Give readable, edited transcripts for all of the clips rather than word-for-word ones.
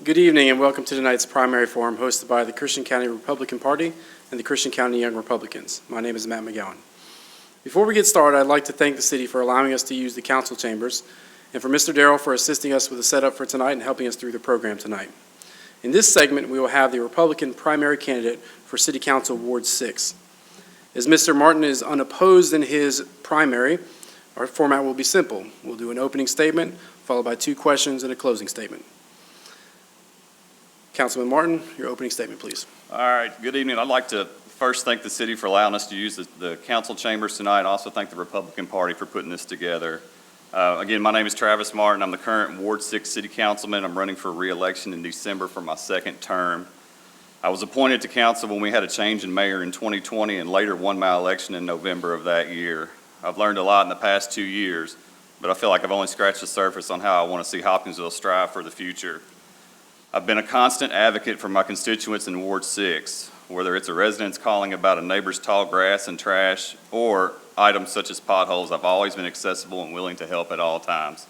Good evening and welcome to tonight's primary forum hosted by the Christian County Republican Party and the Christian County Young Republicans. My name is Matt McGowan. Before we get started, I'd like to thank the city for allowing us to use the council chambers and for Mr. Darrell for assisting us with the setup for tonight and helping us through the program tonight. In this segment, we will have the Republican primary candidate for City Council Ward 6. As Mr. Martin is unopposed in his primary, our format will be simple. We'll do an opening statement, followed by 2 questions and a closing statement. Councilman Martin, your opening statement, please. All right, good evening. I'd like to first thank the city for allowing us to use the council chambers tonight. Also thank the Republican Party for putting this together. Again, my name is Travis Martin. I'm the current Ward 6 City Councilman. I'm running for re-election in December for my 2nd term. I was appointed to council when we had a change in mayor in 2020 and later won my election in November of that year. I've learned a lot in the past 2 years, but I feel like I've only scratched the surface on how I want to see Hopkinsville strive for the future. I've been a constant advocate for my constituents in Ward 6, whether it's a residents calling about a neighbor's tall grass and trash or items such as potholes. I've always been accessible and willing to help at all times.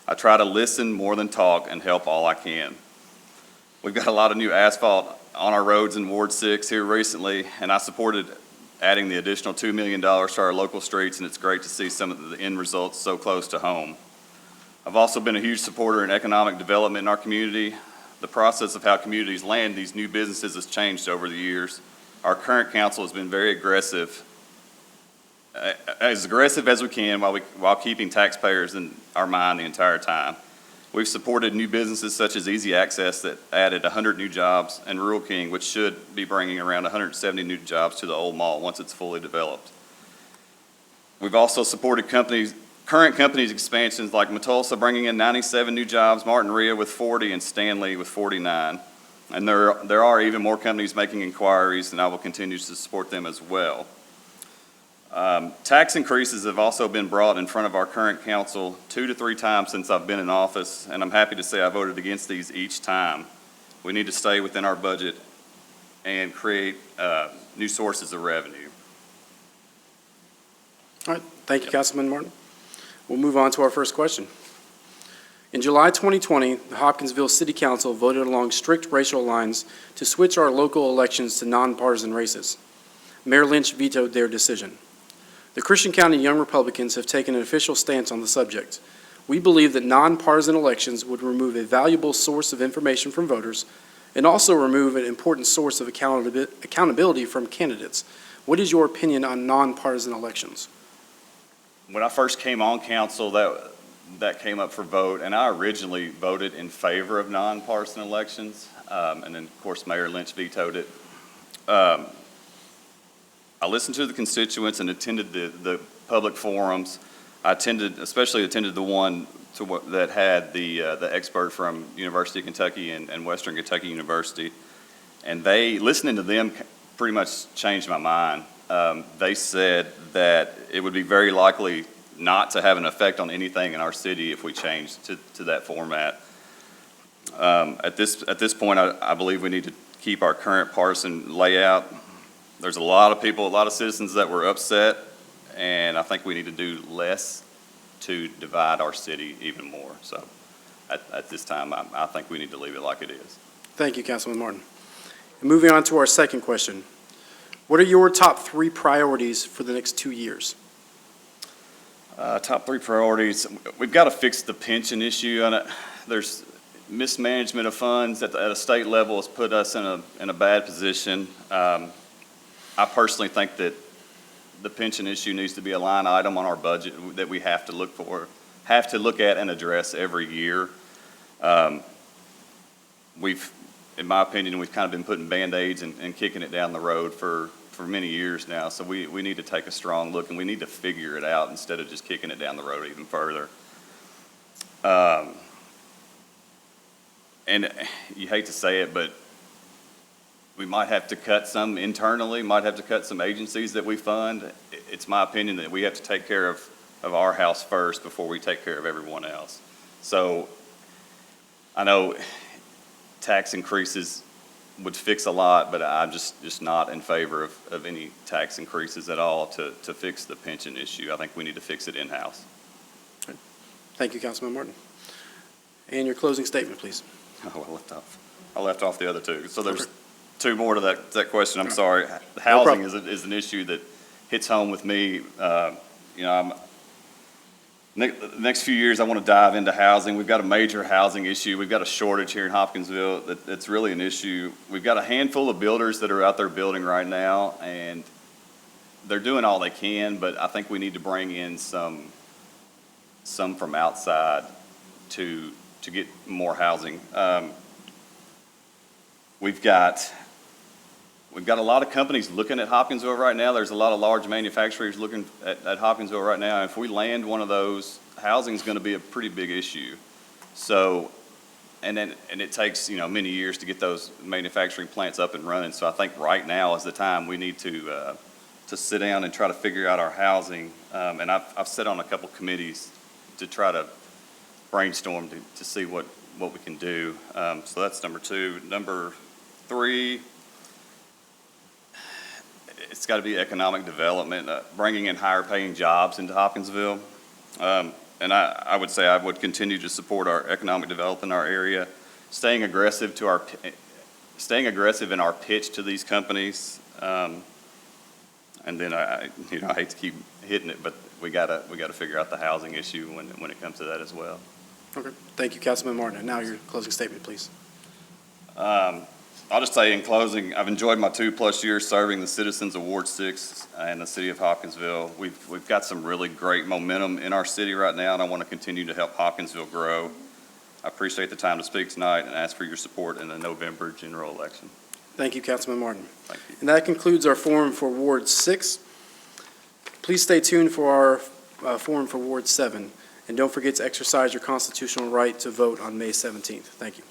I try to listen more than talk and help all I can. We've got a lot of new asphalt on our roads in Ward 6 here recently, and I supported adding the additional $2 million to our local streets, and it's great to see some of the end results so close to home. I've also been a huge supporter in economic development in our community. The process of how communities land these new businesses has changed over the years. Our current council has been very aggressive, as we can while keeping taxpayers in our mind the entire time. We've supported new businesses such as Easy Access that added 100 new jobs, and Rural King, which should be bringing around 170 new jobs to the old mall once it's fully developed. We've also supported current companies' expansions like Matulsa bringing in 97 new jobs, Martin Ria with 40, and Stanley with 49. And there are even more companies making inquiries, and I will continue to support them as well. Tax increases have also been brought in front of our current council 2 to 3 times since I've been in office, and I'm happy to say I voted against these each time. We need to stay within our budget and create new sources of revenue. All right, thank you, Councilman Martin. We'll move on to our first question. In July 2020, the Hopkinsville City Council voted along strict racial lines to switch our local elections to nonpartisan races. Mayor Lynch vetoed their decision. The Christian County Young Republicans have taken an official stance on the subject. We believe that nonpartisan elections would remove a valuable source of information from voters and also remove an important source of accountability from candidates. What is your opinion on nonpartisan elections? When I first came on council, that came up for vote, and I originally voted in favor of nonpartisan elections, and then, of course, Mayor Lynch vetoed it. I listened to the constituents and attended the public forums. I especially attended the one that had the expert from University of Kentucky and Western Kentucky University, and listening to them pretty much changed my mind. They said that it would be very likely not to have an effect on anything in our city if we changed to that format. At this point, I believe we need to keep our current partisan layout. There's a lot of citizens that were upset, and I think we need to do less to divide our city even more. So at this time, I think we need to leave it like it is. Thank you, Councilman Martin. And moving on to our second question. What are your top 3 priorities for the next 2 years? Top 3 priorities. We've got to fix the pension issue. There's mismanagement of funds at a state level has put us in a bad position. I personally think that the pension issue needs to be a line item on our budget that we have to look at and address every year. In my opinion, we've kind of been putting Band-Aids and kicking it down the road for many years now. So we need to take a strong look, and we need to figure it out instead of just kicking it down the road even further. And you hate to say it, but we might have to cut some internally, might have to cut some agencies that we fund. It's my opinion that we have to take care of our house first before we take care of everyone else. So I know tax increases would fix a lot, but I'm just not in favor of any tax increases at all to fix the pension issue. I think we need to fix it in-house. Thank you, Councilman Martin. And your closing statement, please. Oh, I left off the other two. So there's Okay. two more to that question. I'm sorry. Housing is an issue that hits home with me. You know, the next few years, I want to dive into housing. We've got a major housing issue. We've got a shortage here in Hopkinsville that's really an issue. We've got a handful of builders that are out there building right now, and they're doing all they can, but I think we need to bring in some from outside to get more housing. We've got a lot of companies looking at Hopkinsville right now. There's a lot of large manufacturers looking at Hopkinsville right now. If we land one of those, housing is going to be a pretty big issue. So, and it takes, many years to get those manufacturing plants up and running. So I think right now is the time we need to sit down and try to figure out our housing. And I've sat on a couple committees to try to brainstorm to see what we can do. So that's number two. Number three, it's got to be economic development, bringing in higher paying jobs into Hopkinsville. And I would say I would continue to support our economic development in our area, staying aggressive in our pitch to these companies. And then I hate to keep hitting it, but we gotta figure out the housing issue when it comes to that as well. Okay. Thank you, Councilman Martin. And now your closing statement, please. I'll just say in closing, I've enjoyed my 2+ years serving the citizens of Ward 6 and the city of Hopkinsville. We've got some really great momentum in our city right now, and I want to continue to help Hopkinsville grow. I appreciate the time to speak tonight and ask for your support in the November general election. Thank you, Councilman Martin. Thank you. And that concludes our forum for Ward 6. Please stay tuned for our forum for Ward 7. And don't forget to exercise your constitutional right to vote on May 17th. Thank you.